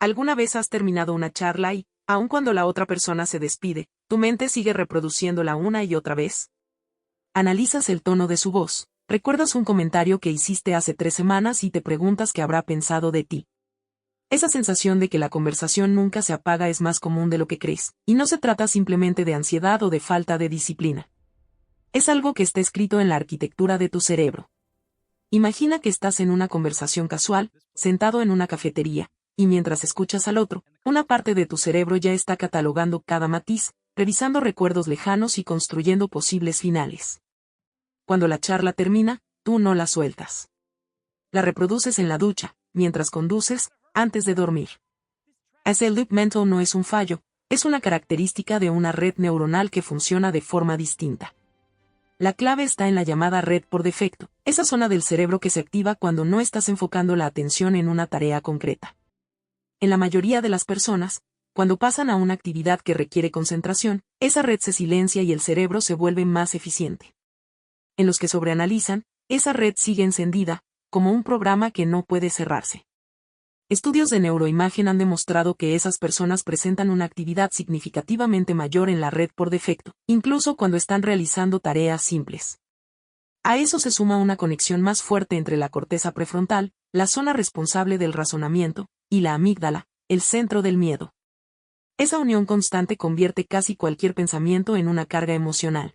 ¿Alguna vez has terminado una charla y, aun cuando la otra persona se despide, tu mente sigue reproduciéndola una y otra vez? Analizas el tono de su voz, recuerdas un comentario que hiciste hace 3 semanas y te preguntas qué habrá pensado de ti. Esa sensación de que la conversación nunca se apaga es más común de lo que crees, y no se trata simplemente de ansiedad o de falta de disciplina. Es algo que está escrito en la arquitectura de tu cerebro. Imagina que estás en una conversación casual, sentado en una cafetería, y mientras escuchas al otro, una parte de tu cerebro ya está catalogando cada matiz, revisando recuerdos lejanos y construyendo posibles finales. Cuando la charla termina, tú no la sueltas. La reproduces en la ducha, mientras conduces, antes de dormir. Ese loop mental no es un fallo, es una característica de una red neuronal que funciona de forma distinta. La clave está en la llamada red por defecto, esa zona del cerebro que se activa cuando no estás enfocando la atención en una tarea concreta. En la mayoría de las personas, cuando pasan a una actividad que requiere concentración, esa red se silencia y el cerebro se vuelve más eficiente. En los que sobreanalizan, esa red sigue encendida, como un programa que no puede cerrarse. Estudios de neuroimagen han demostrado que esas personas presentan una actividad significativamente mayor en la red por defecto, incluso cuando están realizando tareas simples. A eso se suma una conexión más fuerte entre la corteza prefrontal, la zona responsable del razonamiento, y la amígdala, el centro del miedo. Esa unión constante convierte casi cualquier pensamiento en una carga emocional.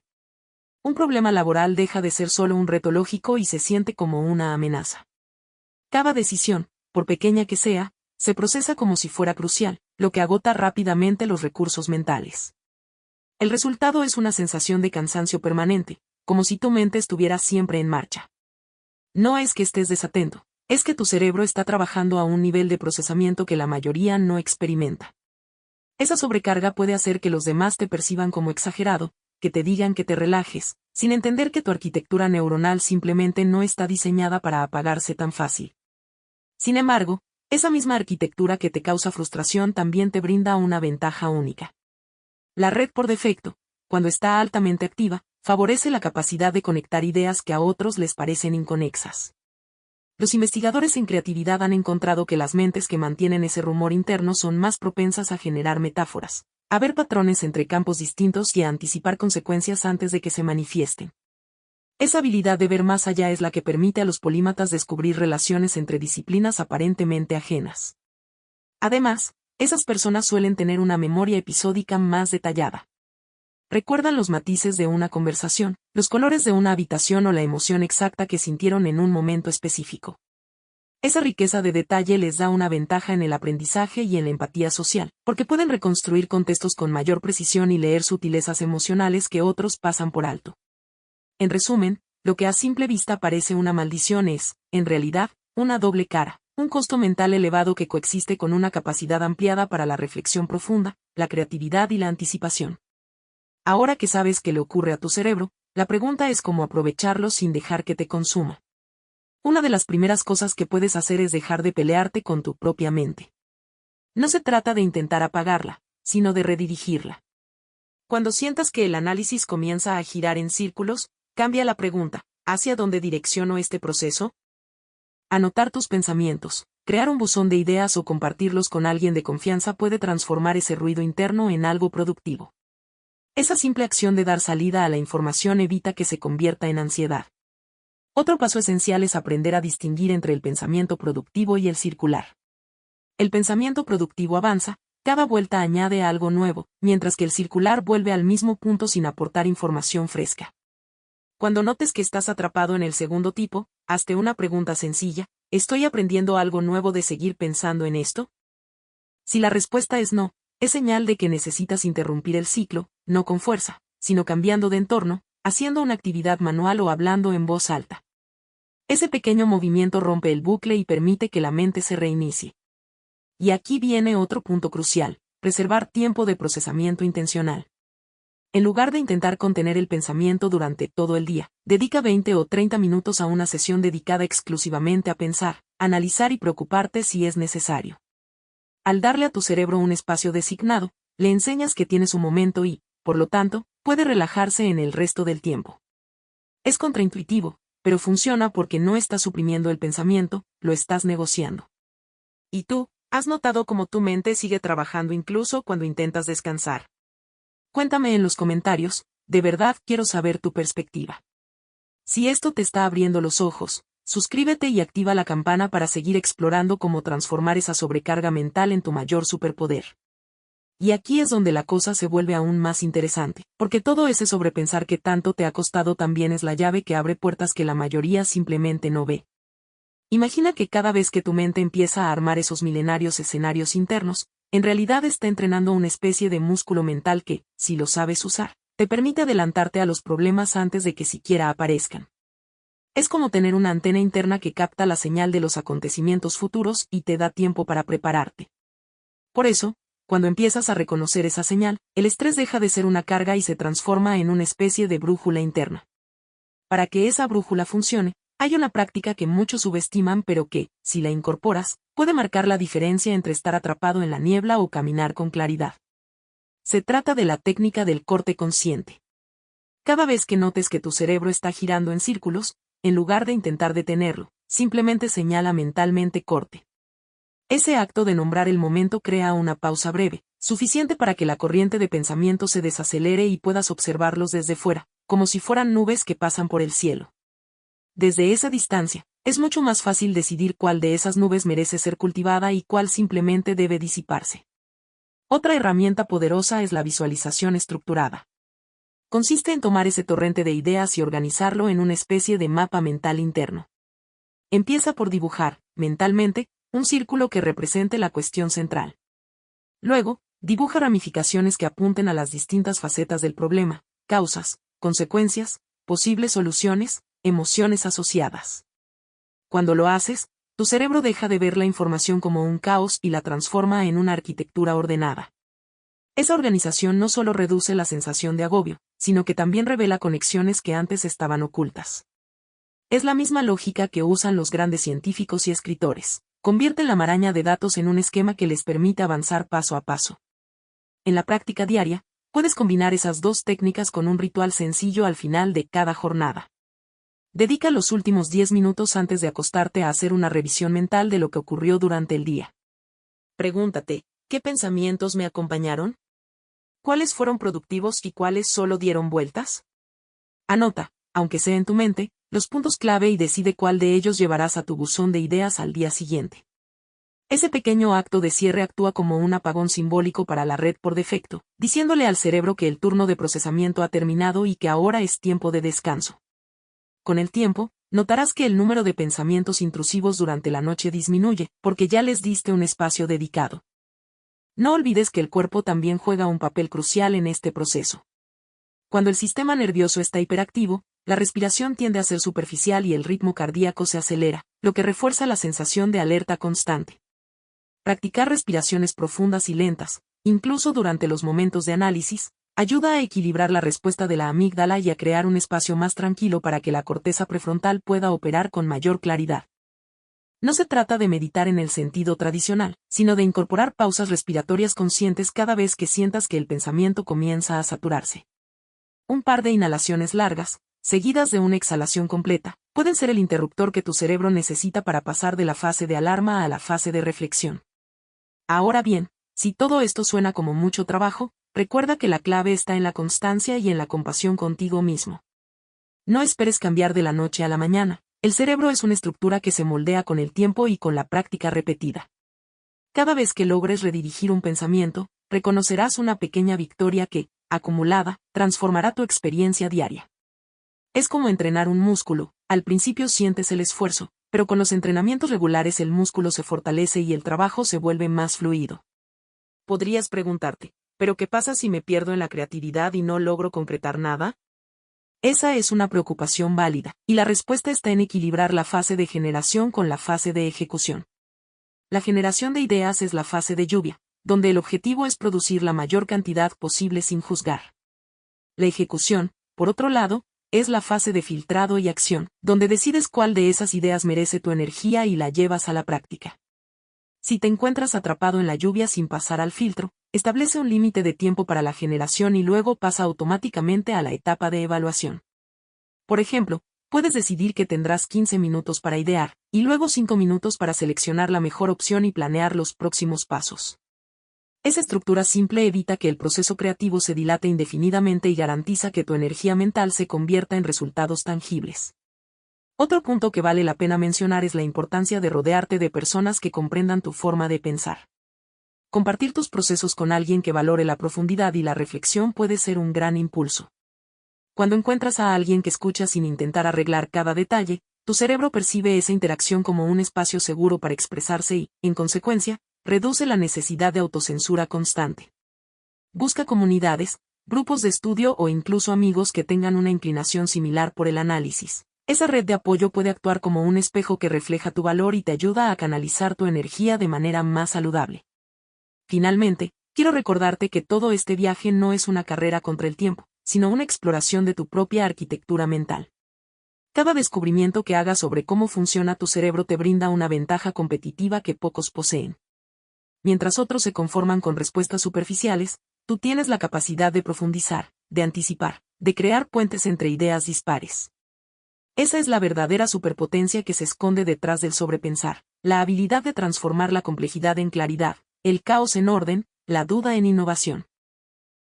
Un problema laboral deja de ser solo un reto lógico y se siente como una amenaza. Cada decisión, por pequeña que sea, se procesa como si fuera crucial, lo que agota rápidamente los recursos mentales. El resultado es una sensación de cansancio permanente, como si tu mente estuviera siempre en marcha. No es que estés desatento, es que tu cerebro está trabajando a un nivel de procesamiento que la mayoría no experimenta. Esa sobrecarga puede hacer que los demás te perciban como exagerado, que te digan que te relajes, sin entender que tu arquitectura neuronal simplemente no está diseñada para apagarse tan fácil. Sin embargo, esa misma arquitectura que te causa frustración también te brinda una ventaja única. La red por defecto, cuando está altamente activa, favorece la capacidad de conectar ideas que a otros les parecen inconexas. Los investigadores en creatividad han encontrado que las mentes que mantienen ese rumor interno son más propensas a generar metáforas, a ver patrones entre campos distintos y a anticipar consecuencias antes de que se manifiesten. Esa habilidad de ver más allá es la que permite a los polímatas descubrir relaciones entre disciplinas aparentemente ajenas. Además, esas personas suelen tener una memoria episódica más detallada. Recuerdan los matices de una conversación, los colores de una habitación o la emoción exacta que sintieron en un momento específico. Esa riqueza de detalle les da una ventaja en el aprendizaje y en la empatía social, porque pueden reconstruir contextos con mayor precisión y leer sutilezas emocionales que otros pasan por alto. En resumen, lo que a simple vista parece una maldición es, en realidad, una doble cara, un costo mental elevado que coexiste con una capacidad ampliada para la reflexión profunda, la creatividad y la anticipación. Ahora que sabes qué le ocurre a tu cerebro, la pregunta es cómo aprovecharlo sin dejar que te consuma. Una de las primeras cosas que puedes hacer es dejar de pelearte con tu propia mente. No se trata de intentar apagarla, sino de redirigirla. Cuando sientas que el análisis comienza a girar en círculos, cambia la pregunta, ¿hacia dónde direcciono este proceso? Anotar tus pensamientos, crear un buzón de ideas o compartirlos con alguien de confianza puede transformar ese ruido interno en algo productivo. Esa simple acción de dar salida a la información evita que se convierta en ansiedad. Otro paso esencial es aprender a distinguir entre el pensamiento productivo y el circular. El pensamiento productivo avanza, cada vuelta añade algo nuevo, mientras que el circular vuelve al mismo punto sin aportar información fresca. Cuando notes que estás atrapado en el segundo tipo, hazte una pregunta sencilla: ¿estoy aprendiendo algo nuevo de seguir pensando en esto? Si la respuesta es no, es señal de que necesitas interrumpir el ciclo, no con fuerza, sino cambiando de entorno, haciendo una actividad manual o hablando en voz alta. Ese pequeño movimiento rompe el bucle y permite que la mente se reinicie. Y aquí viene otro punto crucial: preservar tiempo de procesamiento intencional. En lugar de intentar contener el pensamiento durante todo el día, dedica 20 o 30 minutos a una sesión dedicada exclusivamente a pensar, analizar y preocuparte si es necesario. Al darle a tu cerebro un espacio designado, le enseñas que tienes un momento y, por lo tanto, puede relajarse en el resto del tiempo. Es contraintuitivo, pero funciona porque no estás suprimiendo el pensamiento, lo estás negociando. ¿Y tú, ¿Has notado cómo tu mente sigue trabajando incluso cuando intentas descansar? Cuéntame en los comentarios, de verdad quiero saber tu perspectiva. Si esto te está abriendo los ojos, suscríbete y activa la campana para seguir explorando cómo transformar esa sobrecarga mental en tu mayor superpoder. Y aquí es donde la cosa se vuelve aún más interesante, porque todo ese sobrepensar que tanto te ha costado también es la llave que abre puertas que la mayoría simplemente no ve. Imagina que cada vez que tu mente empieza a armar esos milenarios escenarios internos, en realidad está entrenando una especie de músculo mental que, si lo sabes usar, te permite adelantarte a los problemas antes de que siquiera aparezcan. Es como tener una antena interna que capta la señal de los acontecimientos futuros y te da tiempo para prepararte. Por eso, cuando empiezas a reconocer esa señal, el estrés deja de ser una carga y se transforma en una especie de brújula interna. Para que esa brújula funcione, hay una práctica que muchos subestiman pero que, si la incorporas, puede marcar la diferencia entre estar atrapado en la niebla o caminar con claridad. Se trata de la técnica del corte consciente. Cada vez que notes que tu cerebro está girando en círculos, en lugar de intentar detenerlo, simplemente señala mentalmente corte. Ese acto de nombrar el momento crea una pausa breve, suficiente para que la corriente de pensamiento se desacelere y puedas observarlos desde fuera, como si fueran nubes que pasan por el cielo. Desde esa distancia, es mucho más fácil decidir cuál de esas nubes merece ser cultivada y cuál simplemente debe disiparse. Otra herramienta poderosa es la visualización estructurada. Consiste en tomar ese torrente de ideas y organizarlo en una especie de mapa mental interno. Empieza por dibujar, mentalmente, un círculo que represente la cuestión central. Luego, dibuja ramificaciones que apunten a las distintas facetas del problema, causas, consecuencias, posibles soluciones, emociones asociadas. Cuando lo haces, tu cerebro deja de ver la información como un caos y la transforma en una arquitectura ordenada. Esa organización no solo reduce la sensación de agobio, sino que también revela conexiones que antes estaban ocultas. Es la misma lógica que usan los grandes científicos y escritores. Convierten la maraña de datos en un esquema que les permite avanzar paso a paso. En la práctica diaria, puedes combinar esas dos técnicas con un ritual sencillo al final de cada jornada. Dedica los últimos 10 minutos antes de acostarte a hacer una revisión mental de lo que ocurrió durante el día. Pregúntate, ¿qué pensamientos me acompañaron? ¿Cuáles fueron productivos y cuáles solo dieron vueltas? Anota, aunque sea en tu mente, los puntos clave y decide cuál de ellos llevarás a tu buzón de ideas al día siguiente. Ese pequeño acto de cierre actúa como un apagón simbólico para la red por defecto, diciéndole al cerebro que el turno de procesamiento ha terminado y que ahora es tiempo de descanso. Con el tiempo, notarás que el número de pensamientos intrusivos durante la noche disminuye, porque ya les diste un espacio dedicado. No olvides que el cuerpo también juega un papel crucial en este proceso. Cuando el sistema nervioso está hiperactivo, la respiración tiende a ser superficial y el ritmo cardíaco se acelera, lo que refuerza la sensación de alerta constante. Practicar respiraciones profundas y lentas, incluso durante los momentos de análisis, ayuda a equilibrar la respuesta de la amígdala y a crear un espacio más tranquilo para que la corteza prefrontal pueda operar con mayor claridad. No se trata de meditar en el sentido tradicional, sino de incorporar pausas respiratorias conscientes cada vez que sientas que el pensamiento comienza a saturarse. Un par de inhalaciones largas, seguidas de una exhalación completa, pueden ser el interruptor que tu cerebro necesita para pasar de la fase de alarma a la fase de reflexión. Ahora bien, si todo esto suena como mucho trabajo, recuerda que la clave está en la constancia y en la compasión contigo mismo. No esperes cambiar de la noche a la mañana, el cerebro es una estructura que se moldea con el tiempo y con la práctica repetida. Cada vez que logres redirigir un pensamiento, reconocerás una pequeña victoria que, acumulada, transformará tu experiencia diaria. Es como entrenar un músculo, al principio sientes el esfuerzo, pero con los entrenamientos regulares el músculo se fortalece y el trabajo se vuelve más fluido. Podrías preguntarte, ¿pero qué pasa si me pierdo en la creatividad y no logro concretar nada? Esa es una preocupación válida, y la respuesta está en equilibrar la fase de generación con la fase de ejecución. La generación de ideas es la fase de lluvia, donde el objetivo es producir la mayor cantidad posible sin juzgar. La ejecución, por otro lado, es la fase de filtrado y acción, donde decides cuál de esas ideas merece tu energía y la llevas a la práctica. Si te encuentras atrapado en la lluvia sin pasar al filtro, establece un límite de tiempo para la generación y luego pasa automáticamente a la etapa de evaluación. Por ejemplo, Puedes decidir que tendrás 15 minutos para idear, y luego 5 minutos para seleccionar la mejor opción y planear los próximos pasos. Esa estructura simple evita que el proceso creativo se dilate indefinidamente y garantiza que tu energía mental se convierta en resultados tangibles. Otro punto que vale la pena mencionar es la importancia de rodearte de personas que comprendan tu forma de pensar. Compartir tus procesos con alguien que valore la profundidad y la reflexión puede ser un gran impulso. Cuando encuentras a alguien que escucha sin intentar arreglar cada detalle, tu cerebro percibe esa interacción como un espacio seguro para expresarse y, en consecuencia, reduce la necesidad de autocensura constante. Busca comunidades, grupos de estudio o incluso amigos que tengan una inclinación similar por el análisis. Esa red de apoyo puede actuar como un espejo que refleja tu valor y te ayuda a canalizar tu energía de manera más saludable. Finalmente, quiero recordarte que todo este viaje no es una carrera contra el tiempo, sino una exploración de tu propia arquitectura mental. Cada descubrimiento que hagas sobre cómo funciona tu cerebro te brinda una ventaja competitiva que pocos poseen. Mientras otros se conforman con respuestas superficiales, tú tienes la capacidad de profundizar, de anticipar, de crear puentes entre ideas dispares. Esa es la verdadera superpotencia que se esconde detrás del sobrepensar, la habilidad de transformar la complejidad en claridad, el caos en orden, la duda en innovación.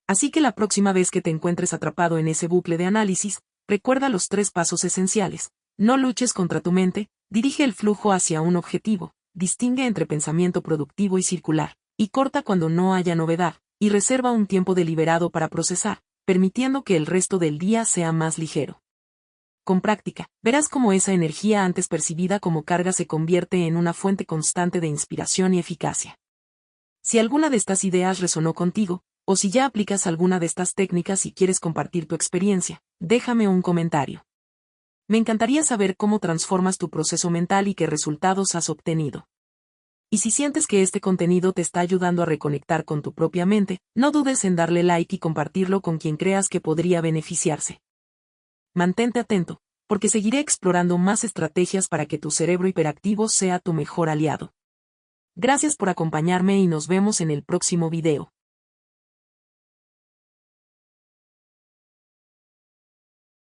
Así que la próxima vez que te encuentres atrapado en ese bucle de análisis, recuerda los 3 pasos esenciales. No luches contra tu mente, dirige el flujo hacia un objetivo, distingue entre pensamiento productivo y circular, y corta cuando no haya novedad, y reserva un tiempo deliberado para procesar, permitiendo que el resto del día sea más ligero. Con práctica, verás cómo esa energía antes percibida como carga se convierte en una fuente constante de inspiración y eficacia. Si alguna de estas ideas resonó contigo, o si ya aplicas alguna de estas técnicas y quieres compartir tu experiencia, déjame un comentario. Me encantaría saber cómo transformas tu proceso mental y qué resultados has obtenido. Y si sientes que este contenido te está ayudando a reconectar con tu propia mente, no dudes en darle like y compartirlo con quien creas que podría beneficiarse. Mantente atento, porque seguiré explorando más estrategias para que tu cerebro hiperactivo sea tu mejor aliado. Gracias por acompañarme y nos vemos en el próximo video.